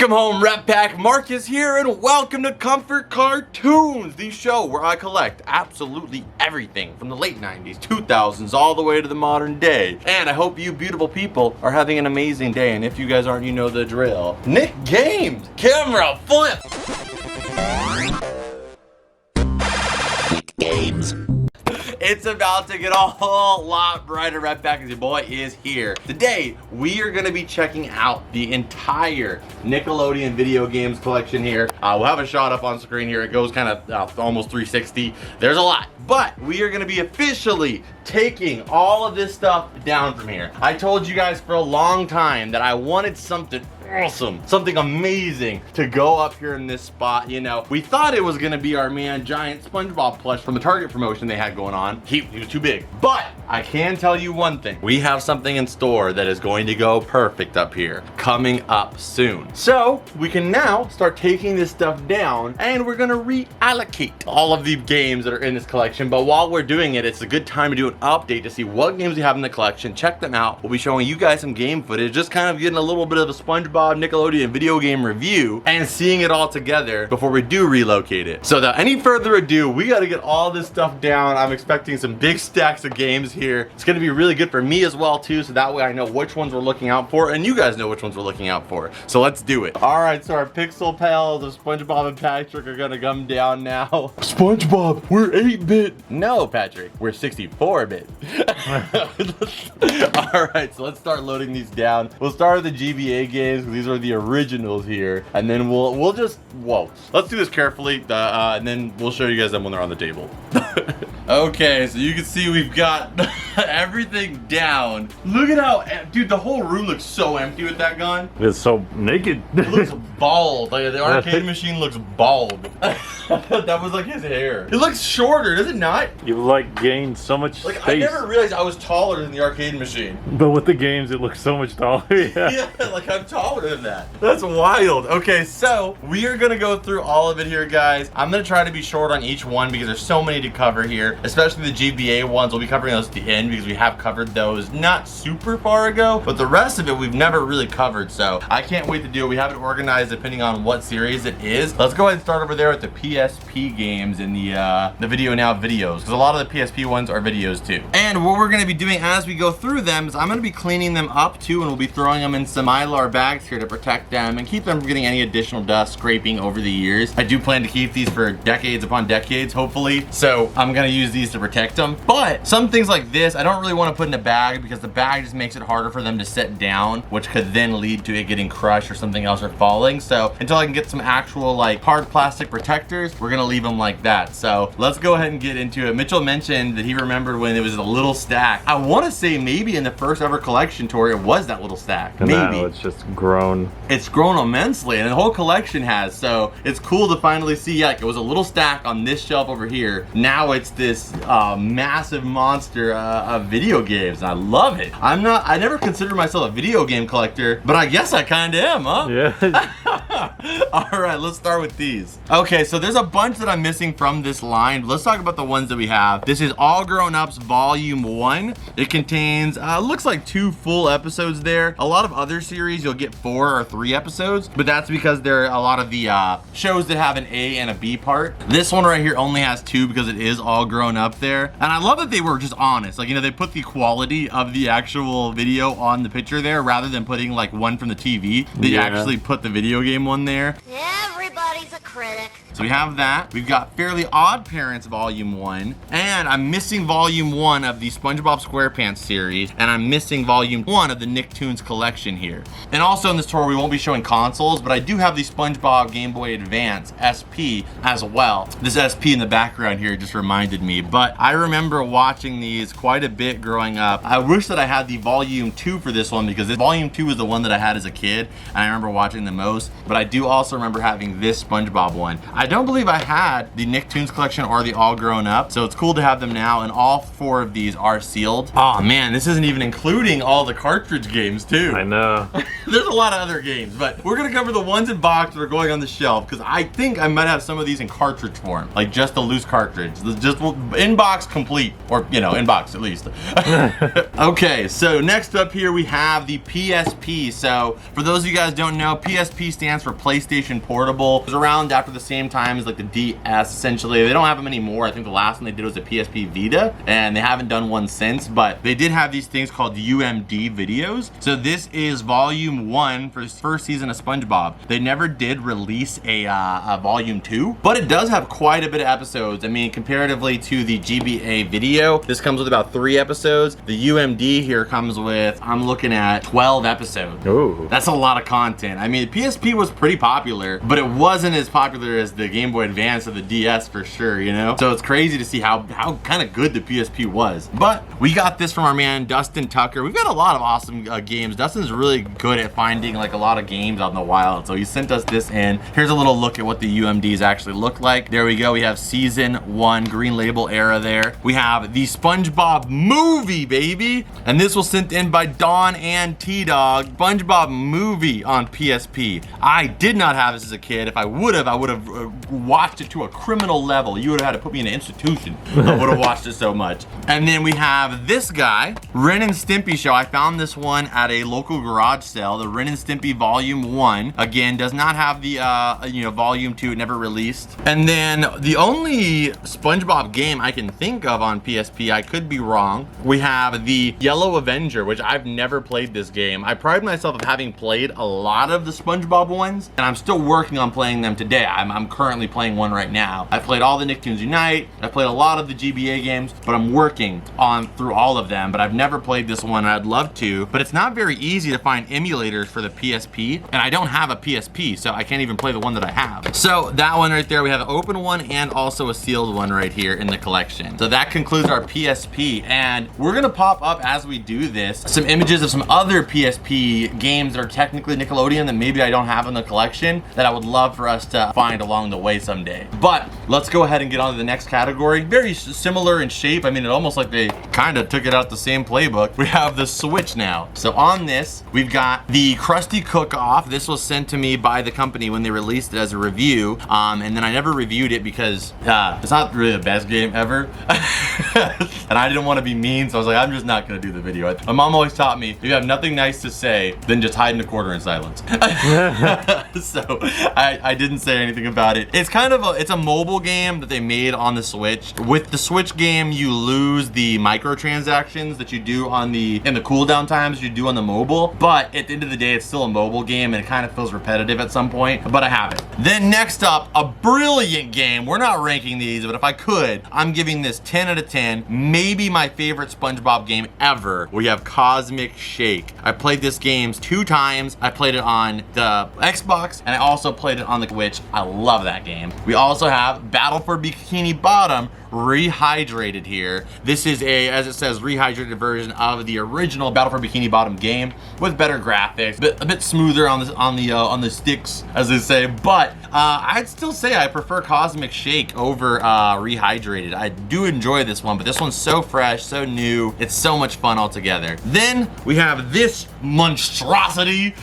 Welcome home, Rep Pack. Marcus here, and welcome to Comfort Cartoons, the show where I collect absolutely everything from the late 90s, 2000s, all the way to the modern day. And I hope you beautiful people are having an amazing day, and if you guys aren't, you know the drill. Nick Games, camera flip. Nick Games. It's about to get a whole lot brighter, Rep Pack, as your boy is here. Today, we are gonna be checking out the entire Nickelodeon video games collection here. We'll have a shot up on screen here. It goes kind of almost 360. There's a lot, but we are gonna be officially taking all of this stuff down from here. I told you guys for a long time that I wanted something awesome, something amazing to go up here in this spot. You know, we thought it was gonna be our man giant SpongeBob plush from the Target promotion they had going on. He was too big, but I can tell you one thing. We have something in store that is going to go perfect up here, coming up soon. So we can now start taking this stuff down, and we're gonna reallocate all of the games that are in this collection. But while we're doing it, it's a good time to do an update to see what games we have in the collection. Check them out. We'll be showing you guys some game footage, just kind of getting a little bit of a SpongeBob Nickelodeon video game review and seeing it all together before we do relocate it. So without any further ado, we got to get all this stuff down. I'm expecting some big stacks of games here. It's going to be really good for me as well too, so that way I know which ones we're looking out for and you guys know which ones we're looking out for. So let's do it. All right, so our pixel pals of SpongeBob and Patrick are going to come down now. SpongeBob, we're 8-bit. No, Patrick, we're 64-bit. All right, so let's start loading these down. We'll start with the GBA games. These are the originals here, and then we'll just let's do this carefully, and then we'll show you guys them when they're on the table. Okay, so you can see we've got everything down. Look at how, dude, the whole room looks so empty with that gun. It's so naked. It looks bald. Like the arcade machine looks bald. That was like his hair. It looks shorter, does it not? You like gained so much space. space. I never realized I was taller than the arcade machine. But with the games, it looks so much taller. Yeah, like I'm taller than that. That's wild. Okay, so we are gonna go through all of it here, guys. I'm gonna try to be short on each one because there's so many to cover here, especially the GBA ones. We'll be covering those at the end because we have covered those not super far ago, but the rest of it we've never really covered, so I can't wait to do it. We have it organized depending on what series it is. Let's go ahead and start over there with the PSP games in the video now videos, because a lot of the PSP ones are videos too. And what we're gonna be doing as we go through them is I'm gonna be cleaning them up too, and we'll be throwing them in some Mylar bags here to protect them and keep them from getting any additional dust scraping over the years. I do plan to keep these for decades upon decades, hopefully, so I'm gonna use these to protect them. But some things like this, I don't really want to put in a bag because the bag just makes it harder for them to set down, which could then lead to it getting crushed or something else or falling. So until I can get some actual like hard plastic protectors, we're gonna leave them like that. So let's go ahead and get into it. Mitchell mentioned that he remembered when it was a little stack. I want to say maybe in the first ever collection tour it was that little stack. And maybe. now it's just grown. It's grown immensely, and the whole collection has. So it's cool to finally see, like, it was a little stack on this shelf over here. Now it's this massive monster of video games. I love it. I never considered myself a video game collector, but I guess I kind of am, huh? Yeah. All right, let's start with these. Okay, so there's a bunch that I'm missing from this line. Let's talk about the ones that we have. This is All Grown Ups Volume 1. It contains, looks like 2 full episodes there. A lot of other series, you'll get 4 or 3 episodes, but that's because there are a lot of the shows that have an A and a B part. This one right here only has 2 because it is all grown up there. And I love that they were just honest. Like, you know, they put the quality of the actual video on the picture there rather than putting like one from the TV. They actually put the video game one there. Everybody's a critic. So we have that. We've got Fairly Odd Parents Volume 1. And I'm missing Volume 1 of the SpongeBob SquarePants series. And I'm missing Volume 1 of the Nicktoons collection here. And also in this tour, we won't be showing consoles, but I do have the SpongeBob Game Boy Advance SP as well. This SP in the background here just reminded me. But I remember watching these quite a bit growing up. I wish that I had the Volume 2 for this one because Volume 2 was the one that I had as a kid. And I remember watching the most. But I do also remember having this SpongeBob one. I don't believe I had the Nicktoons collection or the All Grown Up, so it's cool to have them now, and all 4 of these are sealed. Oh man, this isn't even including all the cartridge games too. I know. There's a lot of other games, but we're gonna cover the ones in box that are going on the shelf, because I think I might have some of these in cartridge form, like just a loose cartridge, just in box complete, or you know, in box at least. Okay, so next up here we have the PSP. So for those of you guys who don't know, PSP stands for PlayStation Portable. It was around after the same time as like the DS, essentially. They don't have them anymore. I think the last one they did was a PSP Vita, and they haven't done one since, but they did have these things called UMD videos. So this is volume 1 for this first season of SpongeBob. They never did release a volume 2, but it does have quite a bit of episodes. I mean, comparatively to the GBA video, this comes with about 3 episodes. The UMD here comes with, I'm looking at 12 episodes. Ooh. That's a lot of content. I mean, the PSP was pretty popular, but it wasn't as popular as the Game Boy Advance or the DS for sure, you know? So it's crazy to see how kind of good the PSP was. But we got this from our man, Dustin Tucker. We've got a lot of awesome games. Dustin's really good at finding like a lot of games out in the wild. So he sent us this in. Here's a little look at what the UMDs actually look like. There we go. We have season 1, Green Label era there. We have the SpongeBob movie, baby. And this was sent in by Dawn and T-Dog. SpongeBob movie on PSP. I did not have this as a kid. If I would have watched it to a criminal level. You would have had to put me in an institution. I would have watched it so much. And then we have this guy, Ren and Stimpy Show. I found this one at a local garage sale. The Ren and Stimpy Volume 1. Again, does not have the Volume 2. It never released. And then the only SpongeBob game I can think of on PSP, I could be wrong, we have the Yellow Avenger, which I've never played this game. I pride myself of having played a lot of the SpongeBob ones, and I'm still working on playing them today. I'm currently playing one right now. I played all the Nicktoons Unite. I played a lot of the GBA games, but I'm working on through all of them, but I've never played this one, and I'd love to, but it's not very easy to find emulators for the PSP, and I don't have a PSP, so I can't even play the one that I have. So that one right there, we have an open one and also a sealed one right here in the collection. So that concludes our PSP, and we're gonna pop up as we do this some images of some other PSP games that are technically Nickelodeon that maybe I don't have in the collection that I would love for us to find along the way someday. But let's go ahead and get on to the next category. Very similar in shape. I mean, it almost like they kind of took it out the same playbook. We have the Switch now. So on this, we've got the Krusty Cook-Off. This was sent to me by the company when they released it as a review, and then I never reviewed it because it's not really the best game ever. And I didn't want to be mean, so I was like, I'm just not gonna do the video. My mom always taught me, if you have nothing nice to say, then just hide in a corner in silence. So I didn't say anything about it. It's kind of it's a mobile game that they made on the Switch. With the Switch game, you lose the microtransactions that you do in the cooldown times you do on the mobile, but at the end of the day, it's still a mobile game and it kind of feels repetitive at some point, but I have it. Then next up, a brilliant game. We're not ranking these, but if I could, I'm giving this 10 out of 10, maybe my favorite SpongeBob game ever. We have Cosmic Shake. I played this game 2 times. I played it on the Xbox and I also played it on the Switch. I love that game. We also have Battle for Bikini Bottom rehydrated here. This is as it says, rehydrated version of the original Battle for Bikini Bottom game with better graphics, a bit smoother on the sticks, as they say. But I'd still say I prefer Cosmic Shake over rehydrated. I do enjoy this one, but this one's so fresh, so new. It's so much fun altogether. Then we have this monstrosity,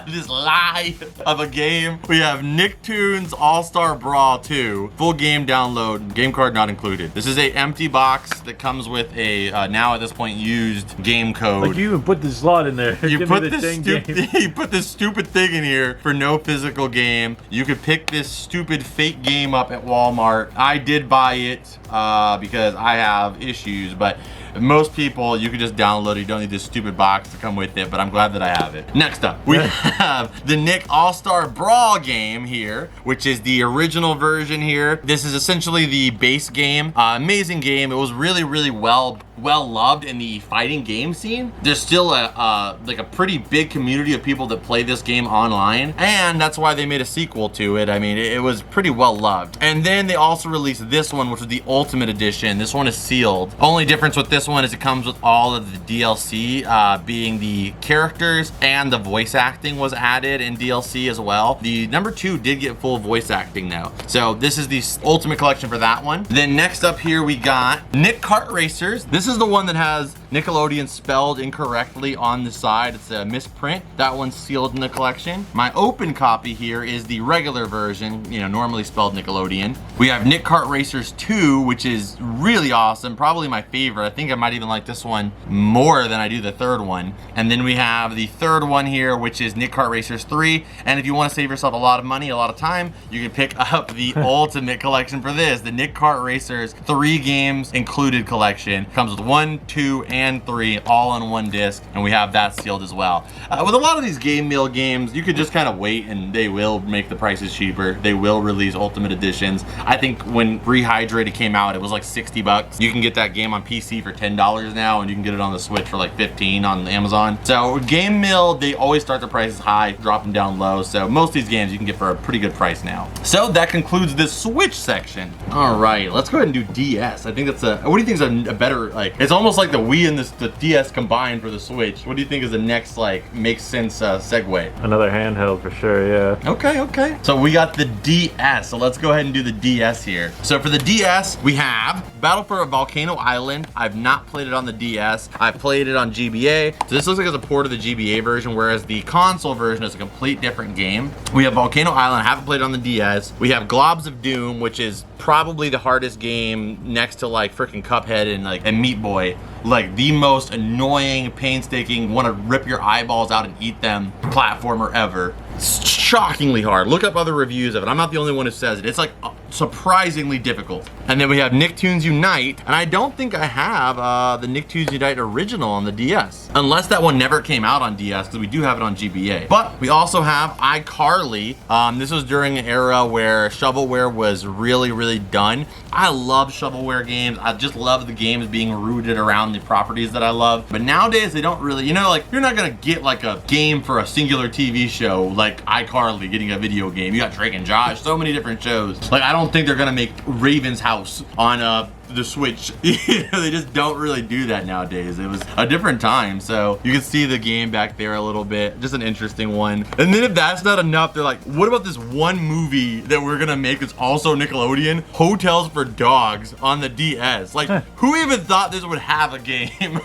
this lie of a game. We have Nicktoons All-Star Brawl 2, full game download, game card not included. This is a empty box that comes with a now at this point used game code. Like, you even put the slot in there. You put this stupid thing in here for no physical game. You could pick this stupid fake game up at Walmart. I did buy it because I have issues, but most people, you can just download it. You don't need this stupid box to come with it, but I'm glad that I have it. Next up, we have the Nick All-Star Brawl game here, which is the original version here. This is essentially the base game. Amazing game. It was really, really well well loved in the fighting game scene. There's still like a pretty big community of people that play this game online, and that's why they made a sequel to it. I mean, it was pretty well loved. And then they also released this one, which was the Ultimate Edition. This one is sealed. Only difference with this one is it comes with all of the DLC, being the characters and the voice acting was added in DLC as well. The number 2 did get full voice acting though. So this is the Ultimate Collection for that one. Then next up here we got Nick Kart Racers. This is the one that has Nickelodeon spelled incorrectly on the side. It's a misprint. That one's sealed in the collection. My open copy here is the regular version, you know, normally spelled Nickelodeon. We have Nick Kart Racers 2, which is really awesome. Probably my favorite. I think I might even like this one more than I do the third one. And then we have the third one here, which is Nick Kart Racers 3. And if you want to save yourself a lot of money, a lot of time, you can pick up the Ultimate Collection for this. The Nick Kart Racers 3 games included collection. Comes with 1, 2, and 3 all on one disc. And we have that sealed as well. With a lot of these Game Mill games, you could just kind of wait and they will make the prices cheaper. They will release Ultimate Editions. I think when Rehydrated came out, it was like 60 bucks. You can get that game on PC for $10 now, and you can get it on the Switch for like 15 on Amazon. So Game Mill, they always start the prices high, drop them down low. So most of these games you can get for a pretty good price now. So that concludes the Switch section. All right, let's go ahead and do DS. I think that's what do you think is a better, like, it's almost like the Wii and the DS combined for the Switch. What do you think is the next, like, makes sense segue? Another handheld for sure, yeah. Okay. So we got the DS. So let's go ahead and do the DS here. So for the DS, we have Battle for Volcano Island. I've not played it on the DS. I've played it on GBA. So this looks like it's a port of the GBA version, whereas the console version is a complete different game. We have Volcano Island. I haven't played it on the DS. We have Globs of Doom, which is probably the hardest game next to like freaking Cuphead and Meat Boy. Like the most annoying, painstaking, want to rip your eyeballs out and eat them platformer ever. It's shockingly hard. Look up other reviews of it. I'm not the only one who says it. It's like surprisingly difficult. And then we have Nicktoons Unite, and I don't think I have the Nicktoons Unite original on the DS, unless that one never came out on DS, because we do have it on GBA. But we also have iCarly. This was during an era where shovelware was really done. I love shovelware games. I just love the games being rooted around the properties that I love. But nowadays they don't really, you know, like you're not gonna get like a game for a singular TV show like iCarly getting a video game. You got Drake and Josh, so many different shows. Like I don't think they're gonna make Raven's House on the Switch. They just don't really do that nowadays. It was a different time. So you can see the game back there a little bit. Just an interesting one. And then if that's not enough, they're like, what about this one movie that we're gonna make that's also Nickelodeon? Hotels for Dogs on the DS. Like, who even thought this would have a game?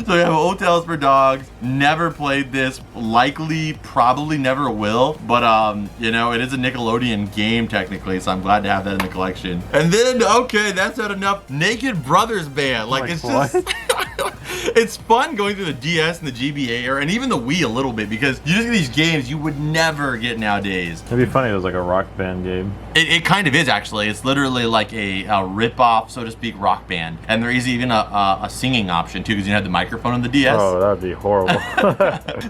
So we have Hotels for Dogs. Never played this. Likely, probably never will. But you know, it is a Nickelodeon game technically, so I'm glad to have that in the collection. And then, okay, that's not enough. Naked Brothers Band. Like it's just it's fun going through the DS and the GBA era, and even the Wii a little bit, because you just get these games you would never get nowadays. It'd be funny if it was like a Rock Band game. It kind of is, actually. It's literally like a rip-off, so to speak, Rock Band. And there is even a singing option too, because you have the microphone on the DS. Oh, that would be horrible.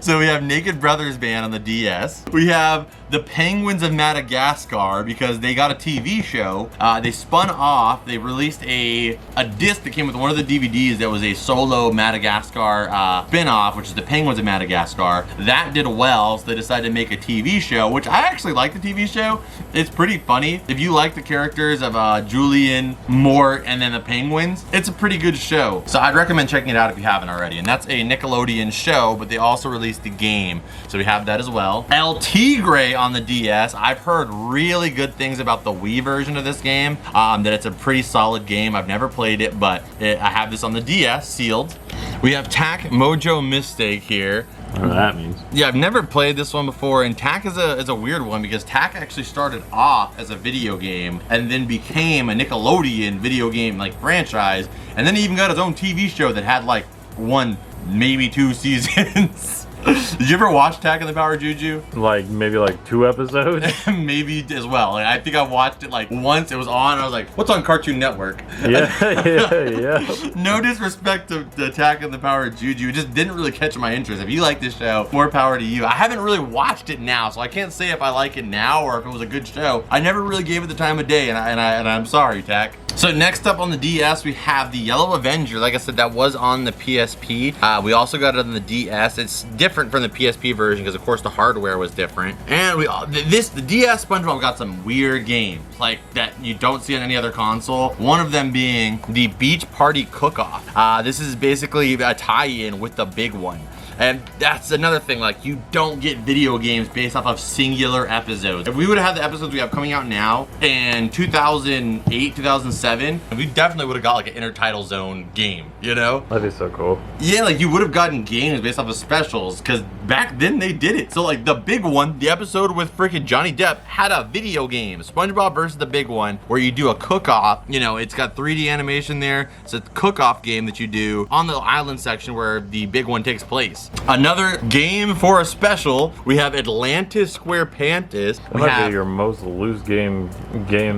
So we have Naked Brothers Band on the DS. We have the Penguins of Madagascar, because they got a TV show. They spun off. They released a disc that came with one of the DVDs that was a solo Madagascar spin-off, which is the Penguins of Madagascar. That did well, so they decided to make a TV show, which I actually like the TV show. It's pretty funny. If you like the characters of Julian, Mort, and then the Penguins, it's a pretty good show. So I'd recommend checking it out if you haven't already. And that's a Nickelodeon show, but they also released the game. So we have that as well. El Tigre on the DS. I've heard really good things about the Wii version of this game, that it's a pretty solid game. I've never played it, but I have this on the DS, sealed. We have Tak Mojo Mistake here. I don't know what that means. Yeah, I've never played this one before, and Tak is a weird one, because Tak actually started off as a video game and then became a Nickelodeon video game like franchise, and then he even got his own TV show that had like 1, maybe 2 seasons. Did you ever watch Tak and the Power Juju? Like maybe like 2 episodes? Maybe as well. Like, I think I watched it like once. It was on. I was like, what's on Cartoon Network? Yeah. No disrespect to Tak and the Power Juju. It just didn't really catch my interest. If you like this show, more power to you. I haven't really watched it now, so I can't say if I like it now or if it was a good show. I never really gave it the time of day, and I'm sorry, Tak. So next up on the DS, we have the Yellow Avenger. Like I said, that was on the PSP. We also got it on the DS. It's different from the PSP version because, of course, the hardware was different. And the DS SpongeBob got some weird games like that you don't see on any other console. One of them being the Beach Party Cook-Off. This is basically a tie-in with the big one. And that's another thing, like, you don't get video games based off of singular episodes. If we would have had the episodes we have coming out now in 2008, 2007, we definitely would have got like an intertitle zone game, you know? That'd be so cool. Yeah, like you would have gotten games based off of specials, because back then they did it. So like the big one, the episode with freaking Johnny Depp had a video game, SpongeBob versus the Big One, where you do a cook-off. You know, it's got 3D animation there. It's a cook-off game that you do on the island section where the big one takes place. Another game for a special, we have Atlantis SquarePants. That might be your most loose game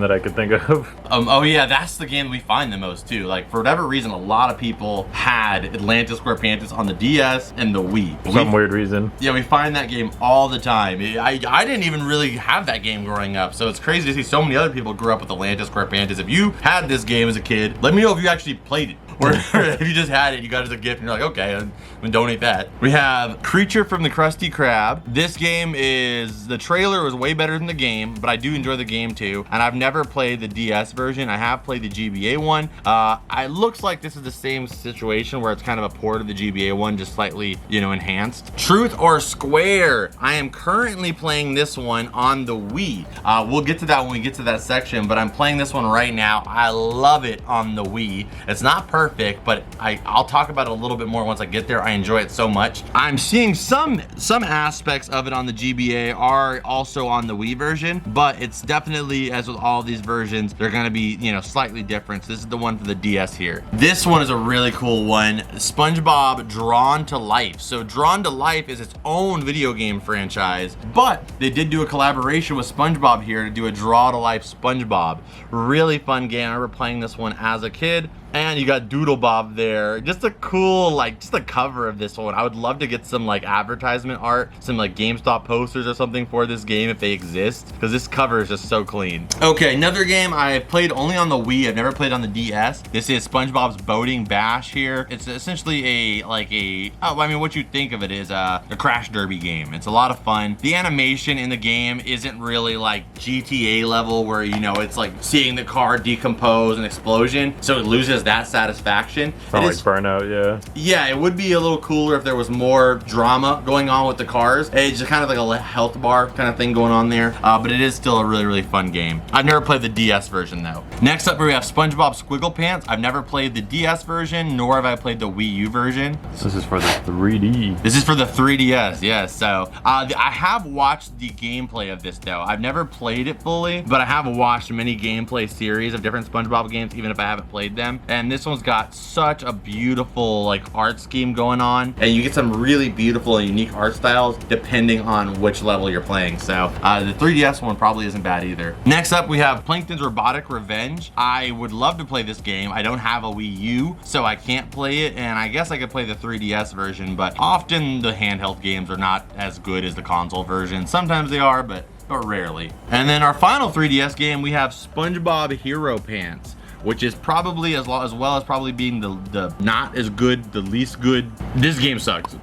that I could think of. Oh yeah, that's the game we find the most too. Like for whatever reason, a lot of people had Atlantis SquarePants on the DS and the Wii. For some weird reason. Yeah, we find that game all the time. I didn't even really have that game growing up, so it's crazy to see so many other people grew up with Atlantis SquarePants. If you had this game as a kid, let me know if you actually played it. Or if you just had it, you got it as a gift, and you're like, okay, I'm gonna donate that. We have Creature from the Krusty Krab. This game the trailer was way better than the game, but I do enjoy the game too. And I've never played the DS version. I have played the GBA one. It looks like this is the same situation where it's kind of a port of the GBA one, just slightly, you know, enhanced. Truth or Square. I am currently playing this one on the Wii. We'll get to that when we get to that section, but I'm playing this one right now. I love it on the Wii. It's not perfect, but I'll talk about it a little bit more once I get there. I enjoy it so much. I'm seeing some aspects of it on the GBA are also on the Wii version, but it's definitely, as with all these versions, they're gonna be, you know, slightly different. So this is the one for the DS here. This one is a really cool one. SpongeBob Drawn to Life. So Drawn to Life is its own video game franchise, but they did do a collaboration with SpongeBob here to do a Draw to Life SpongeBob. Really fun game. I remember playing this one as a kid. And you got Doodle Bob there. Just a cool, like, just the cover of this one. I would love to get some, like, advertisement art, some, like, GameStop posters or something for this game if they exist, because this cover is just so clean. Okay, another game I played only on the Wii. I've never played on the DS. This is SpongeBob's Boating Bash here. It's essentially what you think of it is a Crash Derby game. It's a lot of fun. The animation in the game isn't really, like, GTA level where, you know, it's, like, seeing the car decompose and explosion, so it loses that satisfaction. Sound like Burnout, yeah. Yeah, it would be a little cooler if there was more drama going on with the cars. It's just kind of like a health bar kind of thing going on there, but it is still a really, really fun game. I've never played the DS version though. Next up we have SpongeBob SquarePants. I've never played the DS version, nor have I played the Wii U version. This is for the 3D. This is for the 3DS, yes. So I have watched the gameplay of this though. I've never played it fully, but I have watched many gameplay series of different SpongeBob games, even if I haven't played them. And this one's got such a beautiful like art scheme going on, and you get some really beautiful and unique art styles depending on which level you're playing. So the 3DS one probably isn't bad either. Next up we have Plankton's Robotic Revenge. I would love to play this game. I don't have a Wii U, so I can't play it, and I guess I could play the 3DS version, but often the handheld games are not as good as the console version. Sometimes they are, but rarely. And then our final 3DS game, we have SpongeBob Hero Pants, which is probably as well as probably being the not as good, the least good. This game sucks.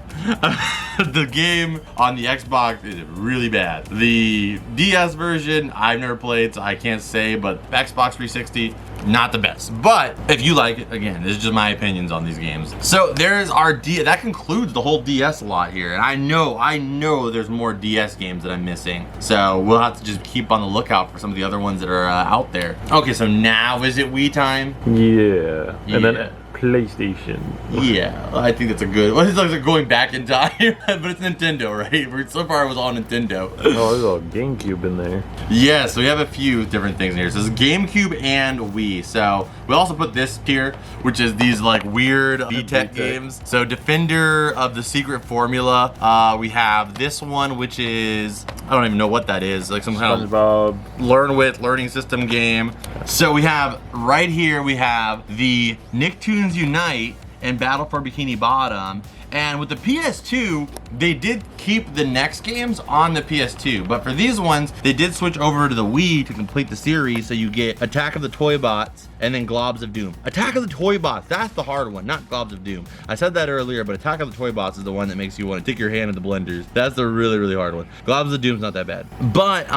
The game on the Xbox is really bad. The DS version I've never played, so I can't say, but Xbox 360, not the best. But if you like it, again, this is just my opinions on these games. So there's our that concludes the whole DS lot here. And I know there's more DS games that I'm missing. So we'll have to just keep on the lookout for some of the other ones that are out there. Okay, so now is it Wii time? Yeah. And then PlayStation. Yeah, I think that's a good. Well, it's like going back in time, but it's Nintendo, right? So far it was all Nintendo. Oh, there's a GameCube in there. Yeah, so we have a few different things here. So it's GameCube and Wii. So we also put this here, which is these like weird VTech games. So Defender of the Secret Formula. We have this one, which is, I don't even know what that is. Like some kind SpongeBob of learning system game. So we have right here, we have the Nicktoons Unite and Battle for Bikini Bottom. And with the PS2, they did keep the next games on the PS2, but for these ones, they did switch over to the Wii to complete the series, so you get Attack of the Toy Bots and then Globs of Doom. Attack of the Toy Bots, that's the hard one, not Globs of Doom. I said that earlier, but Attack of the Toy Bots is the one that makes you want to stick your hand in the blenders. That's the really, really hard one. Globs of Doom's not that bad. But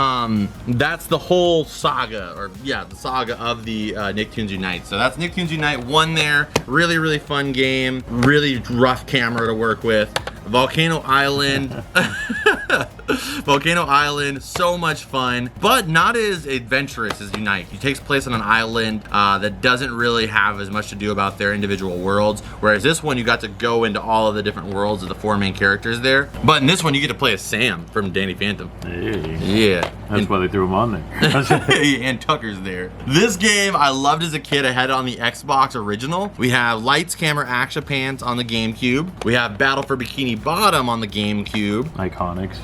that's the whole saga, or yeah, the saga of the Nicktoons Unite. So that's Nicktoons Unite 1 there. Really, really fun game. Really rough camera to work with. Volcano Island. Volcano Island, so much fun, but not as adventurous as Unite. It takes place on an island that doesn't really have as much to do about their individual worlds, whereas this one you got to go into all of the different worlds of the 4 main characters there. But in this one you get to play as Sam from Danny Phantom. Hey. Yeah. That's why they threw him on there. And Tucker's there. This game I loved as a kid. I had it on the Xbox original. We have Lights, Camera, Action Pants on the GameCube. We have Battle for Bikini Bottom on the GameCube. Iconics.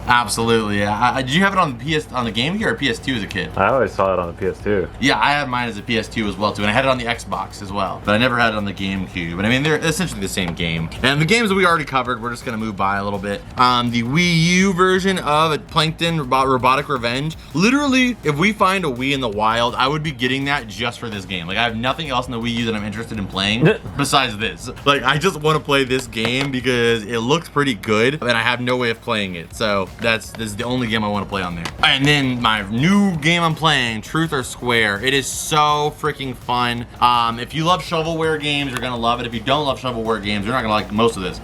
Absolutely, yeah. Did you have it on the GameCube or PS2 as a kid? I always saw it on the PS2. Yeah, I had mine as a PS2 as well too, and I had it on the Xbox as well, but I never had it on the GameCube. And I mean, they're essentially the same game. And the games that we already covered, we're just gonna move by a little bit. The Wii U version of Plankton Robotic Revenge. Literally, if we find a Wii in the wild, I would be getting that just for this game. Like, I have nothing else in the Wii U that I'm interested in playing besides this. Like, I just want to play this game because it looks pretty good, and I have no way of playing it. So this is the only game I want to play on there. And then my new game I'm playing, Truth or Square. It is so freaking fun. If you love shovelware games, you're gonna love it. If you don't love shovelware games, you're not gonna like most of this.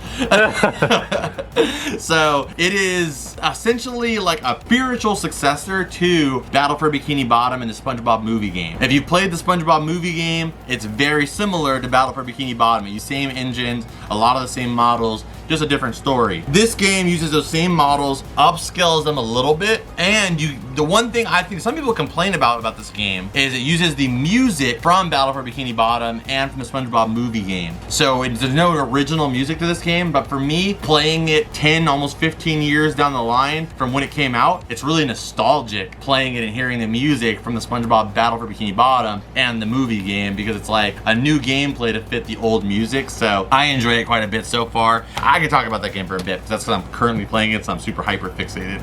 So it is essentially like a spiritual successor to Battle for Bikini Bottom and the SpongeBob movie game. If you've played the SpongeBob movie game, it's very similar to Battle for Bikini Bottom. You same engines, a lot of the same models, just a different story. This game uses those same models, upscales them a little bit, and the one thing I think some people complain about this game is it uses the music from Battle for Bikini Bottom and from the SpongeBob movie game. So there's no original music to this game, but for me, playing it 10, almost 15 years down the line from when it came out, it's really nostalgic playing it and hearing the music from the SpongeBob Battle for Bikini Bottom and the movie game, because it's like a new gameplay to fit the old music. So I enjoy it quite a bit so far. I could talk about that game for a bit because that's because I'm currently playing it, so I'm super hyper fixated.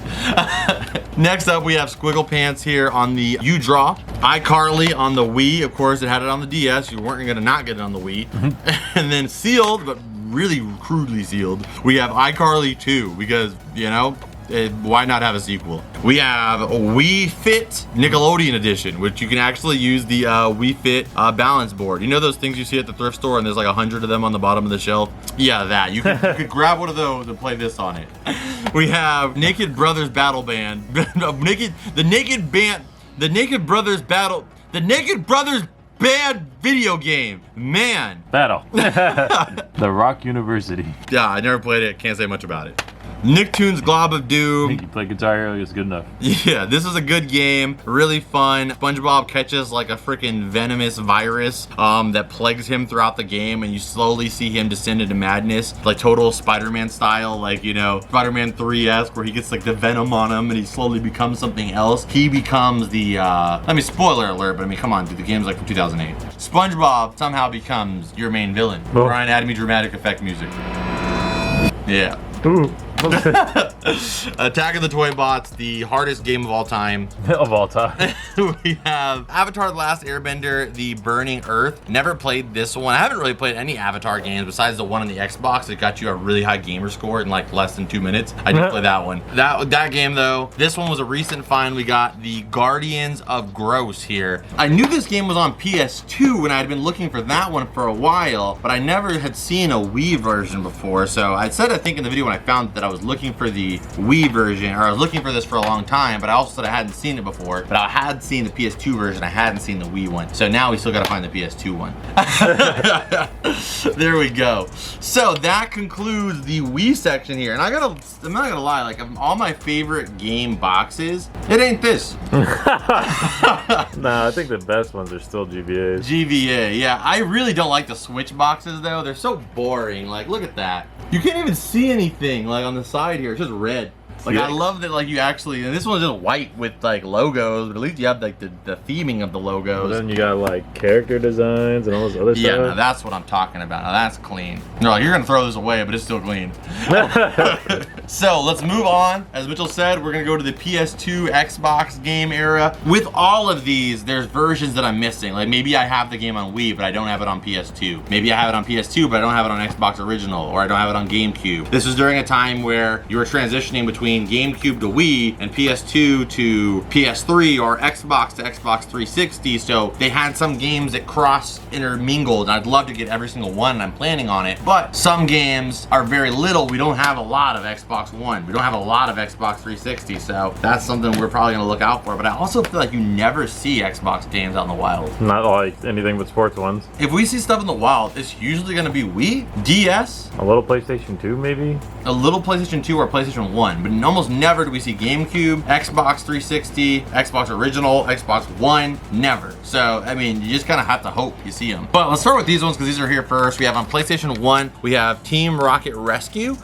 Next up, we have Squiggle Pants here on the U-Draw. iCarly on the Wii. Of course, it had it on the DS. You weren't gonna not get it on the Wii. And then sealed, but really crudely sealed, we have iCarly 2 because, you know, why not have a sequel? We have Wii Fit Nickelodeon Edition, which you can actually use the Wii Fit balance board. You know those things you see at the thrift store and there's like 100 of them on the bottom of the shelf? Yeah, that. You could grab one of those and play this on it. We have Naked Brothers Battle Band. The Naked Brothers Band video game. Man. Battle. The Rock University. Yeah, I never played it. Can't say much about it. Nicktoons Glob of Doom. You played guitar earlier, it's good enough. Yeah, this is a good game, really fun. SpongeBob catches like a freaking venomous virus that plagues him throughout the game, and you slowly see him descend into madness, like total Spider-Man style, like, you know, Spider-Man 3-esque, where he gets like the venom on him and he slowly becomes something else. He becomes the, I mean, spoiler alert, but I mean, come on, dude, the game's like from 2008. SpongeBob somehow becomes your main villain. Oh. Brian Anatomy dramatic effect music. Yeah. Ooh. Attack of the Toy Bots, the hardest game of all time. Of all time. We have Avatar: The Last Airbender, The Burning Earth. Never played this one. I haven't really played any Avatar games besides the one on the Xbox that got you a really high gamer score in like less than 2 minutes. I did play that one. That game though, this one was a recent find. We got the Guardians of Gross here. I knew this game was on PS2 and I had been looking for that one for a while, but I never had seen a Wii version before. So I said, I think in the video when I found that I was looking for the Wii version, or I was looking for this for a long time, but I also said I hadn't seen it before, but I had seen the PS2 version, I hadn't seen the Wii one. So now we still gotta find the PS2 one. There we go. So that concludes the Wii section here. And I'm not gonna lie, like of all my favorite game boxes, it ain't this. Nah, I think the best ones are still GBAs. GBA, yeah. I really don't like the Switch boxes though. They're so boring. Like, look at that. You can't even see anything like on the side here. It's just red. Like, Yeah. I love that, like, you actually, and this one's just white with, like, logos, but at least you have, like, the theming of the But logos. then you got like character designs and all this other Yeah, now stuff. that's what I'm talking about. Now that's clean. No, you're gonna throw this away, but it's still clean. So let's move on. As Mitchell said, we're gonna go to the PS2 Xbox game era. With all of these, there's versions that I'm missing. Like maybe I have the game on Wii, but I don't have it on PS2. Maybe I have it on PS2, but I don't have it on Xbox Original, or I don't have it on GameCube. This was during a time where you were transitioning between GameCube to Wii and PS2 to PS3 or Xbox to Xbox 360. So they had some games that cross intermingled, and I'd love to get every single one, and I'm planning on it. But some games are very little. We don't have a lot of Xbox One. We don't have a lot of Xbox 360, so that's something we're probably gonna look out for. But I also feel like you never see Xbox games out in the wild. Not like anything but sports ones. If we see stuff in the wild, it's usually gonna be Wii, DS, A little PlayStation 2 maybe? a little PlayStation 2 or PlayStation 1, but almost never do we see GameCube, Xbox 360, Xbox Original, Xbox One, never. So, I mean, you just kind of have to hope you see them. But let's start with these ones because these are here first. We have on PlayStation 1, we have Team Rocket Rescue.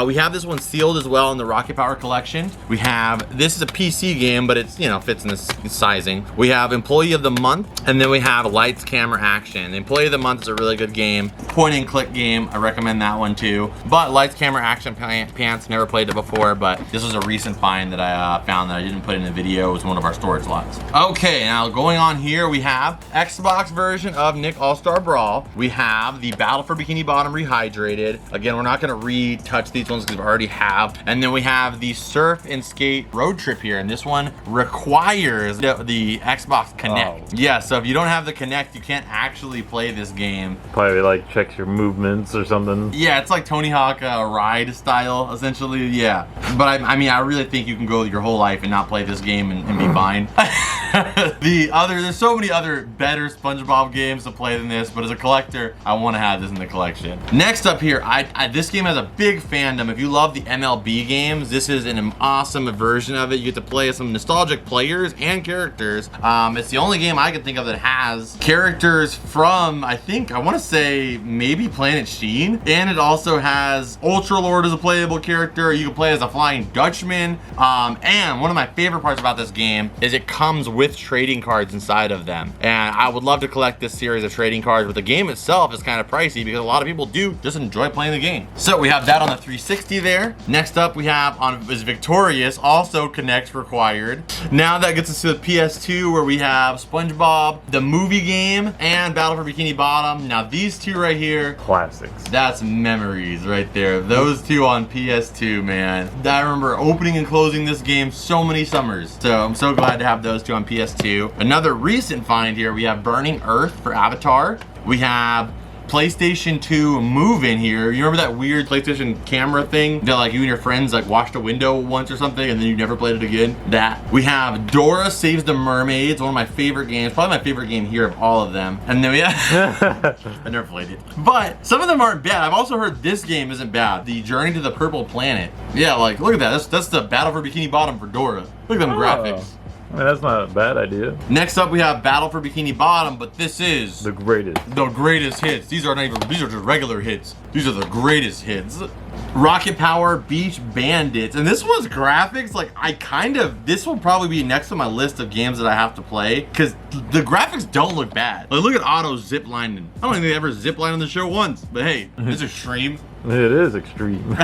We have this one sealed as well in the Rocket Power Collection. We have, this is a PC game, but it's, you know, fits in this sizing. We have Employee of the Month, and then we have Lights, Camera, Action. Employee of the Month is a really good game. Point and click game, I recommend that one too. But Lights, Camera, Action Pants, never played it before, but this was a recent find that I found that I didn't put in the video. It was one of our storage slots. Okay, now going on here, we have Xbox version of Nick All-Star Brawl. We have the Battle for Bikini Bottom Rehydrated. Again, we're not gonna retouch these ones because we already have. And then we have the Surf and Skate Road Trip here, and this one requires the Xbox Kinect. Oh. Yeah, so if you don't have the Kinect, you can't actually play this game. Probably like checks your movements or something. Yeah, it's like Tony Hawk Ride style, essentially. Yeah, but I mean, I really think you can go your whole life and not play this game and be fine. There's so many other better SpongeBob games to play than this, but as a collector, I want to have this in the collection. Next up here, this game has a big fandom. If you love the MLB games, this is an awesome version of it. You get to play as some nostalgic players and characters. It's the only game I can think of that has characters from, I want to say maybe Planet Sheen, and it also has Ultra Lord as a playable character. You can play as a Flying Dutchman, and one of my favorite parts about this game is it comes with trading cards inside of them, and I would love to collect this series of trading cards, but the game itself is kind of pricey because a lot of people do just enjoy playing the game. So we have that on the 360 there. Next up we have on is Victorious, also Kinect required. Now that gets us to the PS2 where we have SpongeBob, the movie game, and Battle for Bikini Bottom. Now these two right here, Classics. that's memories right there. Those two on PS2, man. I remember opening and closing this game so many summers. So I'm so glad to have those two on PS2. Another recent find here, we have Burning Earth for Avatar. We have PlayStation 2 Move in here. You remember that weird PlayStation camera thing that like you and your friends like washed a window once or something and then you never played it again? That. We have Dora Saves the Mermaids, one of my favorite games, probably my favorite game here of all of them. And then we have, I never played it. But some of them aren't bad. I've also heard this game isn't bad. The Journey to the Purple Planet. Yeah, like look at that. That's the Battle for Bikini Bottom for Dora. Look at them graphics. I mean, that's not a bad idea. Next up we have Battle for Bikini Bottom, but this is The greatest. the greatest hits. These are not even, these are just regular hits. These are the greatest hits. Rocket Power Beach Bandits. And this one's graphics, like this will probably be next to my list of games that I have to play because the graphics don't look bad. Like look at Otto ziplining. I don't think they ever ziplined on the show once, but hey, it's extreme. It is extreme.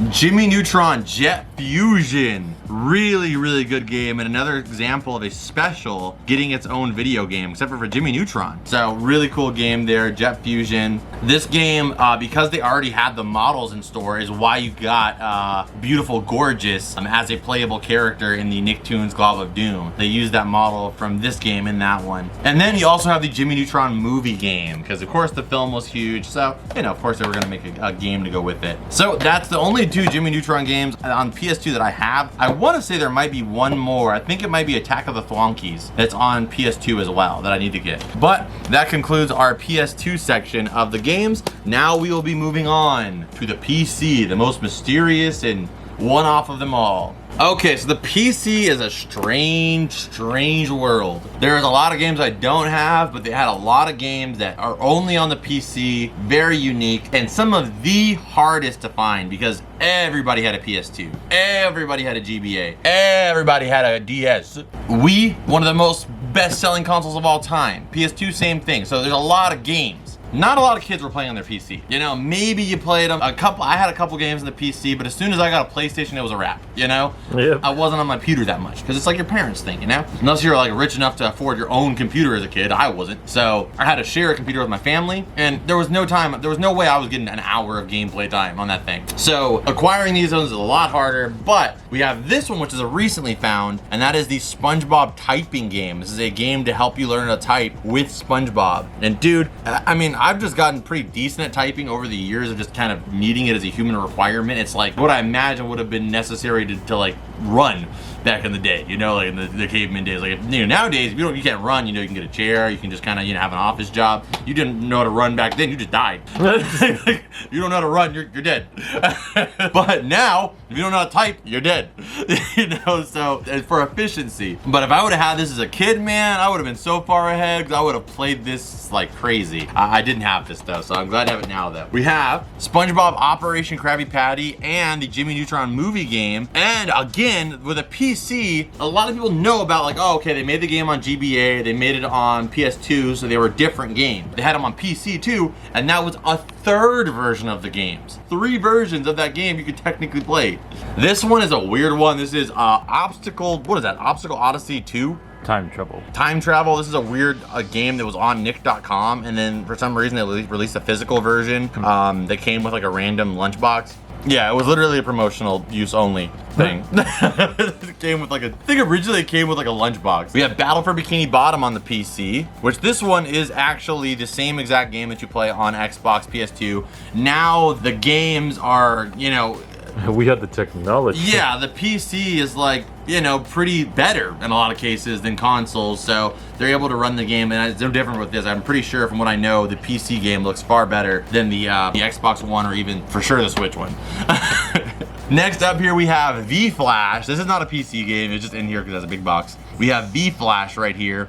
Jimmy Neutron Jet Fusion. Really, really good game, and another example of a special getting its own video game, except for Jimmy Neutron. So really cool game there, Jet Fusion. This game, because they already had the models in store, is why you got Beautiful Gorgeous as a playable character in the Nicktoons Glob of Doom. They used that model from this game in that one. And then you also have the Jimmy Neutron movie game, because of course the film was huge, so you know, of course they were gonna make a game to go with it. So that's the only two Jimmy Neutron games on PS2 that I have. I want to say there might be one more. I think it might be Attack of the Thwonkies that's on PS2 as well that I need to get. But that concludes our PS2 section of the games. Now we will be moving on to the PC, the most mysterious and one-off of them all. Okay, so the PC is a strange world. There's a lot of games I don't have, but they had a lot of games that are only on the PC, very unique, and some of the hardest to find because everybody had a PS2, everybody had a GBA, everybody had a DS. Wii, one of the most best-selling consoles of all time. PS2, same thing. So there's a lot of games. Not a lot of kids were playing on their PC. You know, maybe you played them I had a couple games on the PC, but as soon as I got a PlayStation, it was a wrap, you know? Yep. I wasn't on my computer that much, because it's like your parents' thing, you know? Unless you're like rich enough to afford your own computer as a kid, I wasn't. So I had to share a computer with my family, and there was no way I was getting an hour of gameplay time on that thing. So acquiring these ones is a lot harder, but we have this one, which is a recently found, and that is the SpongeBob typing game. This is a game to help you learn how to type with SpongeBob. And dude, I mean, I've just gotten pretty decent at typing over the years of just kind of needing it as a human requirement. It's like what I imagine would have been necessary to like run back in the day, you know, like in the caveman days. Like, you know, nowadays you can't run, you know, you can get a chair, you can just kind of, you know, have an office job. You didn't know how to run back then, you just died. You don't know how to run, you're dead. But now, if you don't know how to type, you're dead. You know, so it's for efficiency. But if I would have had this as a kid, man, I would have been so far ahead because I would have played this like crazy. I didn't have this though, so I'm glad to have it now though. We have SpongeBob Operation Krabby Patty and the Jimmy Neutron movie game. And again, with a PC, a lot of people know about like, oh, okay, they made the game on GBA, they made it on PS2, so they were different games. They had them on PC too, and that was a third version of the games. 3 versions of that game you could technically play. This one is a weird one. This is Obstacle Odyssey 2? Time travel. Time travel. This is a weird game that was on nick.com, and then for some reason they released a physical version that came with like a random lunchbox. Yeah, it was literally a promotional use only thing. It came with like I think originally it came with like a lunchbox. We have Battle for Bikini Bottom on the PC, which this one is actually the same exact game that you play on Xbox, PS2. Now the games are, you know, we had the technology. Yeah, the PC is like, you know, pretty better in a lot of cases than consoles, so they're able to run the game, and it's no different with this. I'm pretty sure from what I know, the PC game looks far better than the Xbox One or even for sure the Switch one. Next up here we have V-Flash. This is not a PC game, it's just in here because it has a big box. We have V-Flash right here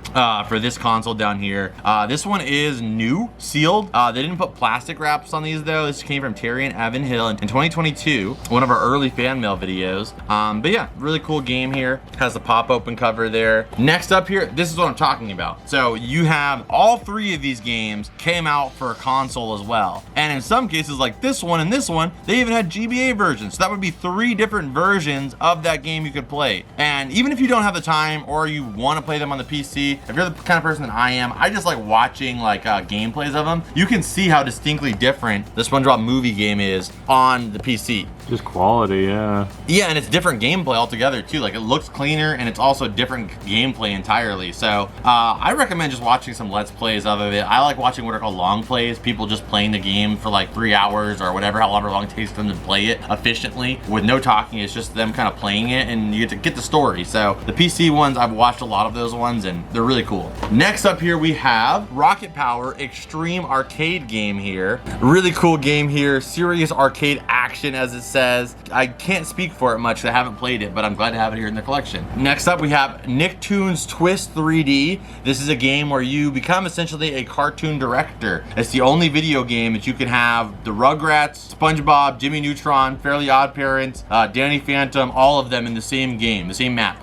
for this console down here. This one is new, sealed. They didn't put plastic wraps on these though. This came from Terry and Evan Hill in 2022, one of our early fan mail videos. But yeah, really cool game here. Has the pop open cover there. Next up here, this is what I'm talking about. So you have all 3 of these games came out for a console as well. And in some cases like this one and this one, they even had GBA versions. So that would be 3 different versions of that game you could play. And even if you don't have the time or you want to play them on the PC, if you're the kind of person that I am, I just like watching like gameplays of them. You can see how distinctly different the SpongeBob movie game is on the PC. Just quality, yeah. Yeah, and it's different gameplay altogether too. Like it looks cleaner and it's also different gameplay entirely. So I recommend just watching some Let's Plays of it. I like watching what are called long plays, people just playing the game for like 3 hours or whatever, however long it takes them to play it efficiently with no talking. It's just them kind of playing it and you get to get the story. So the PC ones, I've watched a lot of those ones and they're really cool. Next up here we have Rocket Power Extreme Arcade game here. Really cool game here. Serious arcade action as it says. I can't speak for it much, I haven't played it, but I'm glad to have it here in the collection. Next up we have Nicktoons Twist 3D. This is a game where you become essentially a cartoon director. It's the only video game that you can have the Rugrats, SpongeBob, Jimmy Neutron, Fairly Odd Parents, Danny Phantom, all of them in the same game, the same map.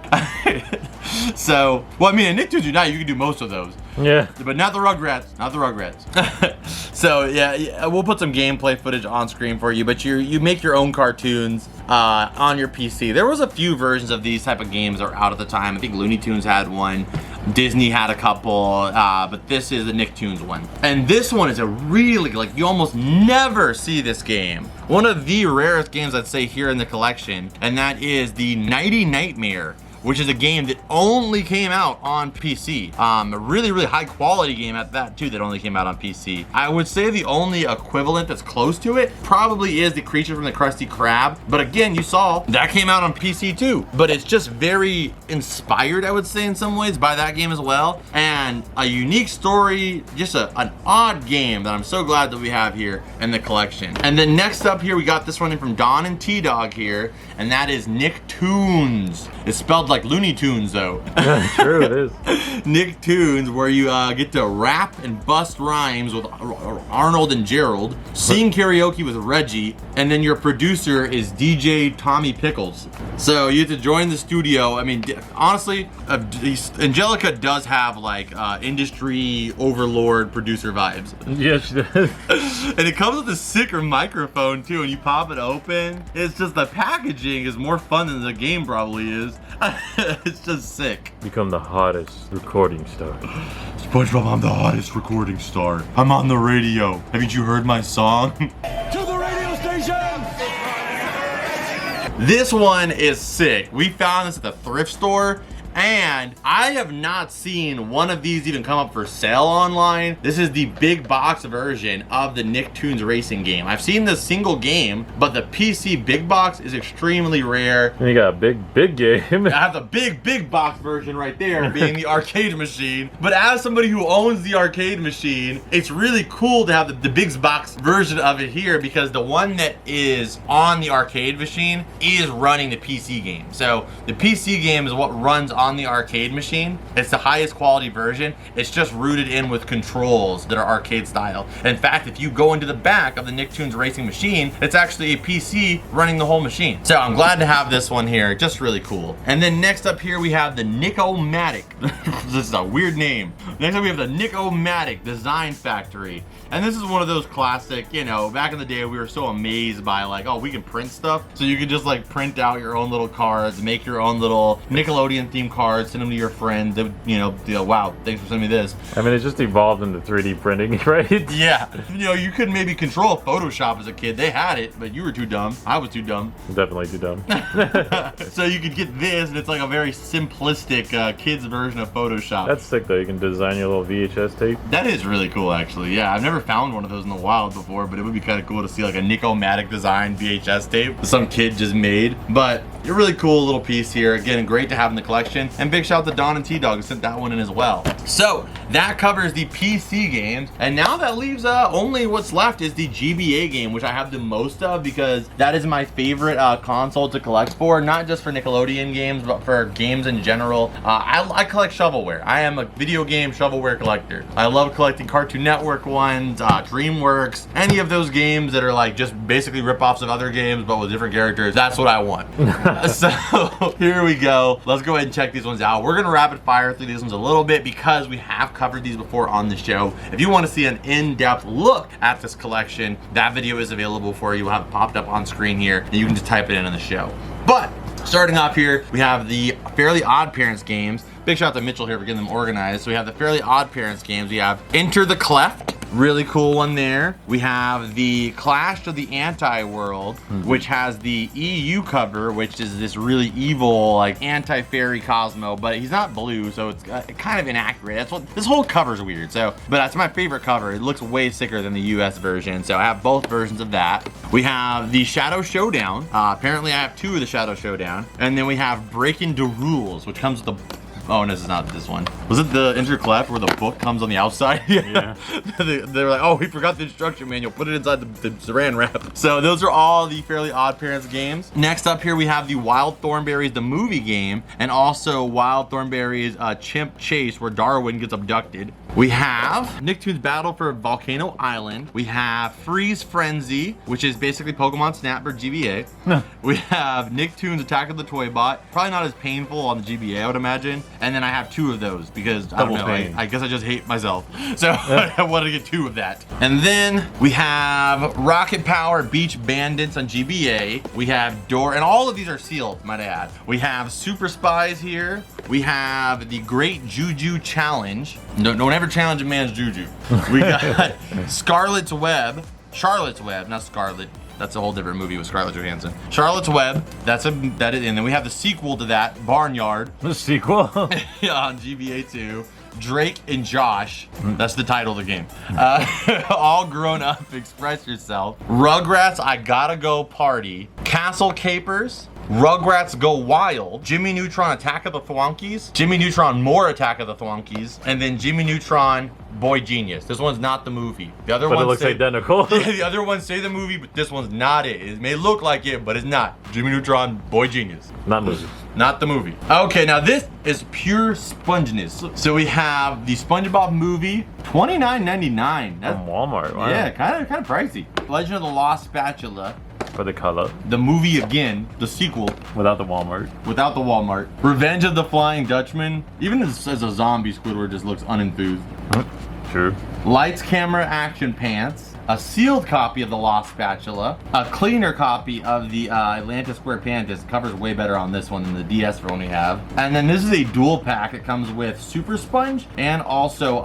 So, well, I mean, in Nicktoons Unite, you can do most of those. Yeah. But not the Rugrats, not the Rugrats. So, yeah, we'll put some gameplay footage on screen for you, but you make your own cartoons on your PC. There was a few versions of these type of games that were out at the time. I think Looney Tunes had one. Disney had a couple, but this is the Nicktoons one. And this one is a really, like, you almost never see this game. One of the rarest games I'd say here in the collection, and that is the Nighty Nightmare, which is a game that only came out on PC. A really, really high quality game at that too that only came out on PC. I would say the only equivalent that's close to it probably is the Creature from the Krusty Krab. But again, you saw that came out on PC too. But it's just very inspired, I would say in some ways, by that game as well. And and a unique story, just an odd game that I'm so glad that we have here in the collection. And then next up here, we got this one in from Don and T-Dog here, and that is Nicktoons. It's spelled like Looney Tunes though. Sure it is. Nicktoons, where you get to rap and bust rhymes with Arnold and Gerald, sing karaoke with Reggie, and then your producer is DJ Tommy Pickles. So you have to join the studio. I mean, honestly, Angelica does have like industry overlord producer vibes. Yes, she does. And it comes with a sicker microphone too, and you pop it open. It's just the packaging is more fun than the game probably is. It's just sick. Become the hottest recording star. SpongeBob, I'm the hottest recording star. I'm on the radio. Haven't you heard my song? To the radio station! This one is sick. We found this at the thrift store, and I have not seen one of these even come up for sale online. This is the big box version of the Nicktoons racing game. I've seen the single game, but the PC big box is extremely rare. And you got a big game. I have the big box version right there being the arcade machine. But as somebody who owns the arcade machine, it's really cool to have the big box version of it here, because the one that is on the arcade machine is running the PC game. So the PC game is what runs on the arcade machine. It's the highest quality version. It's just rooted in with controls that are arcade style. In fact, if you go into the back of the Nicktoons racing machine, it's actually a PC running the whole machine. So I'm glad to have this one here. Just really cool. And then next up here we have the Nickomatic. This is a weird name. Next up we have the Nickomatic Design Factory. And this is one of those classic, you know, back in the day we were so amazed by like, oh, we can print stuff. So you could just like print out your own little cards, make your own little Nickelodeon themed cards, send them to your friend. They would, you know, wow, thanks for sending me this. I mean, it just evolved into 3D printing, right? Yeah. You know, you couldn't maybe control Photoshop as a kid. They had it, but you were too dumb. I was too dumb. Definitely too dumb. So you could get this, and it's like a very simplistic kids version of Photoshop. That's sick though. You can design your little VHS tape. That is really cool, actually. Yeah, I've never found one of those in the wild before, but it would be kind of cool to see like a Nickomatic design VHS tape that some kid just made. But a really cool little piece here. Again, great to have in the collection. And big shout out to Don and T-Dog who sent that one in as well. So that covers the PC games. And now that leaves only what's left is the GBA game, which I have the most of because that is my favorite console to collect for. Not just for Nickelodeon games, but for games in general. I collect shovelware. I am a video game shovelware collector. I love collecting Cartoon Network ones, DreamWorks, any of those games that are like just basically rip-offs of other games but with different characters. That's what I want. So here we go. Let's go ahead and check these ones out. We're gonna rapid fire through these ones a little bit because we have covered these before on the show. If you want to see an in-depth look at this collection, that video is available for you. We'll have it popped up on screen here and you can just type it in the show. But starting off here, we have the Fairly Odd Parents games. Big shout out to Mitchell here for getting them organized. So we have the Fairly Odd Parents games. We have Enter the Cleft. Really cool one there. We have the Clash of the Anti-World, which has the EU cover, which is this really evil, like anti-fairy Cosmo, but he's not blue, so it's kind of inaccurate. That's what this whole cover's weird. So, but that's my favorite cover. It looks way sicker than the US version, so I have both versions of that. We have the Shadow Showdown. Apparently, I have two of the Shadow Showdown, and then we have Breaking the Rules, which comes with the. Oh, no, this is not this one. Was it the Enter Cleft where the book comes on the outside? Yeah. They were like, oh, we forgot the instruction manual. Put it inside the saran wrap. So those are all the Fairly Odd Parents games. Next up here, we have the Wild Thornberrys, the movie game, and also Wild Thornberrys Chimp Chase, where Darwin gets abducted. We have Nicktoons Battle for Volcano Island. We have Freeze Frenzy, which is basically Pokemon Snap for GBA. We have Nicktoons Attack of the Toy Bot. Probably not as painful on the GBA, I would imagine. And then I have two of those because I don't know, I guess I just hate myself. So I wanted to get two of that. And then we have Rocket Power Beach Bandits on GBA. We have and all of these are sealed, might I add. We have Super Spies here. We have the Great Juju Challenge. Don't ever challenge a man's juju. We got Charlotte's Web, not Scarlet. That's a whole different movie with Scarlett Johansson. Charlotte's Web, and then we have the sequel to that, Barnyard. The sequel? Yeah, on GBA 2. Drake and Josh, that's the title of the game. All Grown Up, Express Yourself. Rugrats, I Gotta Go Party. Castle Capers. Rugrats Go Wild, Jimmy Neutron Attack of the Thwonkies, Jimmy Neutron More Attack of the Thwonkies, and then Jimmy Neutron Boy Genius. This one's not the movie. The other But one it looks identical. Yeah, the other ones say the movie, but this one's not it. It may look like it, but it's not. Jimmy Neutron Boy Genius. Not movie. Not the movie. Okay, now this is pure sponginess. So we have the SpongeBob movie, $29.99. That's From Walmart. Wow. yeah, kind of pricey. Legend of the Lost Spatula, For the color. the movie again, the sequel Without the Walmart. without the Walmart. Revenge of the Flying Dutchman. Even as a zombie, Squidward just looks unenthused. True. Lights, Camera, Action Pants. A sealed copy of the Lost Spatula, a cleaner copy of the Atlantis SquarePants. It covers way better on this one than the DS one we have. And then this is a dual pack. It comes with Super Sponge and also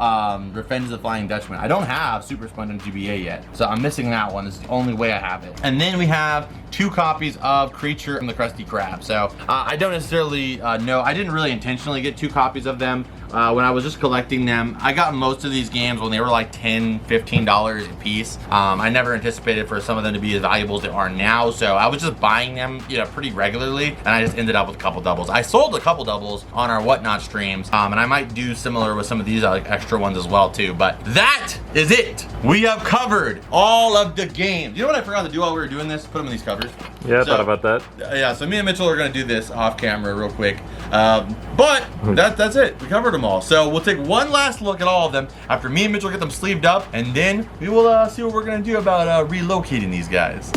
Revenge of the Flying Dutchman. I don't have Super Sponge and GBA yet, so I'm missing that one. It's the only way I have it. And then we have 2 copies of Creature and the Krusty Krab. So I don't necessarily know. I didn't really intentionally get 2 copies of them. When I was just collecting them, I got most of these games when they were like $10, $15 a piece. I never anticipated for some of them to be as valuable as they are now, so I was just buying them, pretty regularly, and I just ended up with a couple doubles. I sold a couple doubles on our Whatnot streams, and I might do similar with some of these like extra ones as well too. But that is it. We have covered all of the games. You know what I forgot to do while we were doing this? Put them in these covers. Yeah, I thought about that. Yeah, so me and Mitchell are gonna do this off camera real quick. But that's it. We covered them all. So we'll take one last look at all of them after me and Mitchell get them sleeved up, and then we will see what we're gonna do about relocating these guys.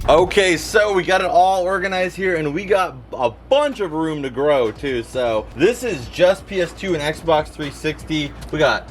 Okay, so we got it all organized here, and we got a bunch of room to grow too. So this is just PS2 and Xbox 360. We got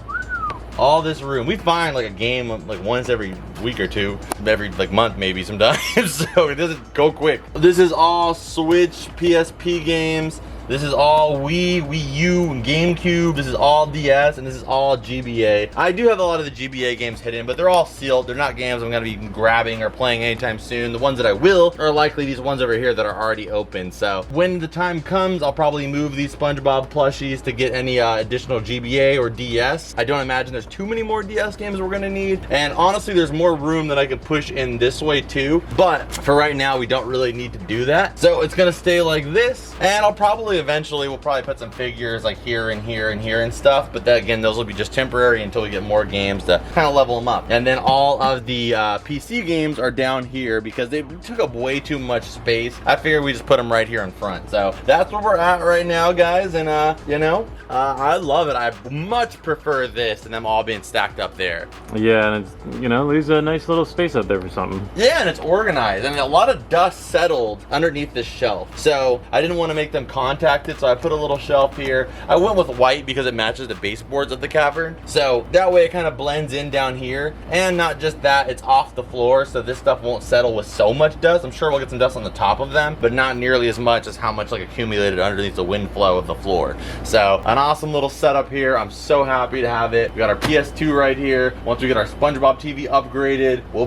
all this room. We find like a game like once every week or two, every like month maybe sometimes. So it doesn't go quick. This is all Switch, PSP games. This is all Wii, Wii U, and GameCube. This is all DS, and this is all GBA. I do have a lot of the GBA games hidden, but they're all sealed. They're not games I'm gonna be grabbing or playing anytime soon. The ones that I will are likely these ones over here that are already open. So when the time comes, I'll probably move these SpongeBob plushies to get any additional GBA or DS. I don't imagine there's too many more DS games we're gonna need. And honestly, there's more room that I could push in this way too. But for right now, we don't really need to do that. So it's gonna stay like this, and I'll probably eventually we'll probably put some figures like here and here and here and stuff, but that, again, those will be just temporary until we get more games to kind of level them up. And then all of the PC games are down here because they took up way too much space. I figured we just put them right here in front. So that's where we're at right now, guys. And I love it. I much prefer this and them all being stacked up there. Yeah, and it's, leaves a nice little space up there for something. Yeah, and it's organized. I mean, a lot of dust settled underneath this shelf. So I didn't want to make them contacted, so I put a little shelf here. I went with white because it matches the baseboards of the cavern. So that way it kind of blends in down here. And not just that, it's off the floor, so this stuff won't settle with so much dust. I'm sure we'll get some dust on the top of them, but not nearly as much as how much like accumulated underneath the wind flow of the floor. So an awesome little setup here. I'm so happy to have it. We got our PS2 right here. Once we get our SpongeBob TV upgraded, we'll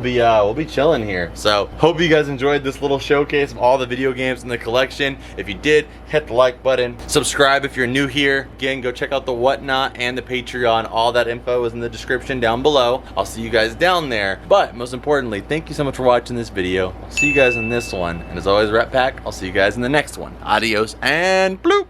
be chilling here. So hope you guys enjoyed this little showcase of all the video games in the collection. If you did, hit the like button. Subscribe if you're new here. Again, go check out the Whatnot and the Patreon. All that info is in the description down below. I'll see you guys down there. But most importantly, thank you so much for watching this video. I'll see you guys in this one. And as always, Rat Pack, I'll see you guys in the next one. Adios and bloop.